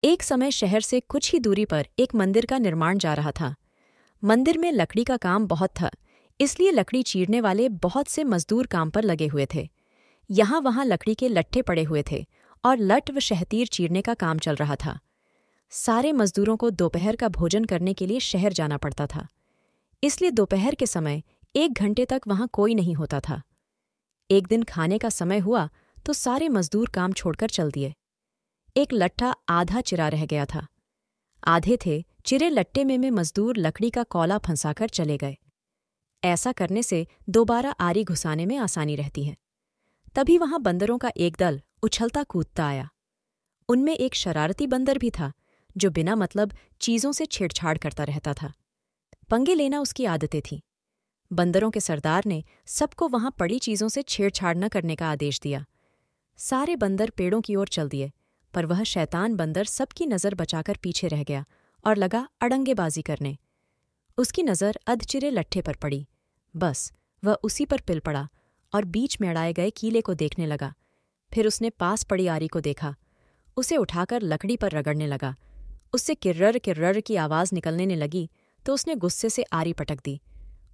एक समय शहर से कुछ ही दूरी पर एक मंदिर का निर्माण जा रहा था। मंदिर में लकड़ी का काम बहुत था, इसलिए लकड़ी चीरने वाले बहुत से मजदूर काम पर लगे हुए थे। यहाँ वहाँ लकड़ी के लट्ठे पड़े हुए थे और लट व शहतीर चीरने का काम चल रहा था। सारे मजदूरों को दोपहर का भोजन करने के लिए शहर जाना पड़ता था, इसलिए दोपहर के समय 1 घंटे तक वहाँ कोई नहीं होता था। एक दिन खाने का समय हुआ तो सारे मजदूर काम छोड़कर चल दिए। एक लट्ठा आधा चिरा रह गया था। आधे थे चिरे लट्टे में मजदूर लकड़ी का कौला फंसाकर चले गए। ऐसा करने से दोबारा आरी घुसाने में आसानी रहती है। तभी वहां बंदरों का एक दल उछलता कूदता आया। उनमें एक शरारती बंदर भी था जो बिना मतलब चीजों से छेड़छाड़ करता रहता था। पंगे लेना उसकी आदतें थीं। बंदरों के सरदार ने सबको वहां पड़ी चीजों से छेड़छाड़ न करने का आदेश दिया। सारे बंदर पेड़ों की ओर चल दिए, पर वह शैतान बंदर सबकी नज़र बचाकर पीछे रह गया और लगा अड़ंगेबाजी करने। उसकी नज़र अधचिरे लट्ठे पर पड़ी। बस वह उसी पर पिल पड़ा और बीच में अड़ाए गए कीले को देखने लगा। फिर उसने पास पड़ी आरी को देखा। उसे उठाकर लकड़ी पर रगड़ने लगा। उससे किर्रर किर्रर की आवाज़ निकलने लगी तो उसने गुस्से से आरी पटक दी।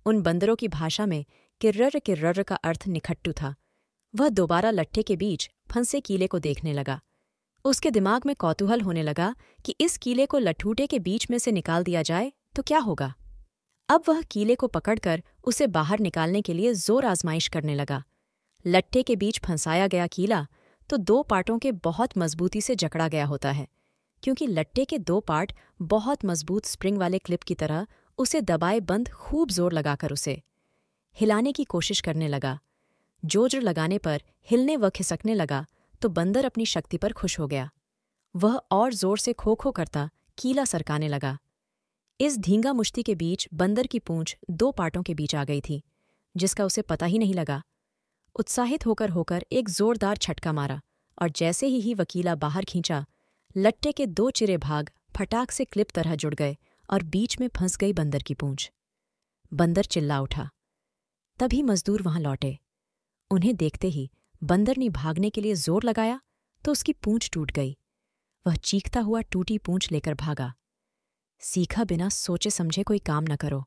उन बंदरों की भाषा में किर्रर किर्रर का अर्थ निखट्टू था। वह दोबारा लट्ठे के बीच फंसे कीले को देखने लगा। उसके दिमाग में कौतूहल होने लगा कि इस कीले को लठूटे के बीच में से निकाल दिया जाए तो क्या होगा। अब वह कीले को पकड़कर उसे बाहर निकालने के लिए जोर आजमाइश करने लगा। लट्ठे के बीच फंसाया गया कीला तो 2 पार्टों के बहुत मजबूती से जकड़ा गया होता है, क्योंकि लट्ठे के 2 पार्ट बहुत मजबूत स्प्रिंग वाले क्लिप की तरह उसे दबाए बंद खूब जोर लगाकर उसे हिलाने की कोशिश करने लगा। जोर लगाने पर हिलने व खिसकने लगा तो बंदर अपनी शक्ति पर खुश हो गया। वह और जोर से खो खो करता कीला सरकाने लगा। इस धींगा मुश्ती के बीच बंदर की पूंछ 2 पार्टों के बीच आ गई थी, जिसका उसे पता ही नहीं लगा। उत्साहित होकर एक जोरदार छटका मारा और जैसे ही वकीला बाहर खींचा, लट्टे के 2 चिरे भाग फटाक से क्लिप तरह जुड़ गए और बीच में फंस गई बंदर की पूंछ। बंदर चिल्ला उठा। तभी मजदूर वहां लौटे। उन्हें देखते ही बंदर ने भागने के लिए जोर लगाया तो उसकी पूंछ टूट गई। वह चीखता हुआ टूटी पूंछ लेकर भागा। सीखा बिना सोचे समझे कोई काम न करो।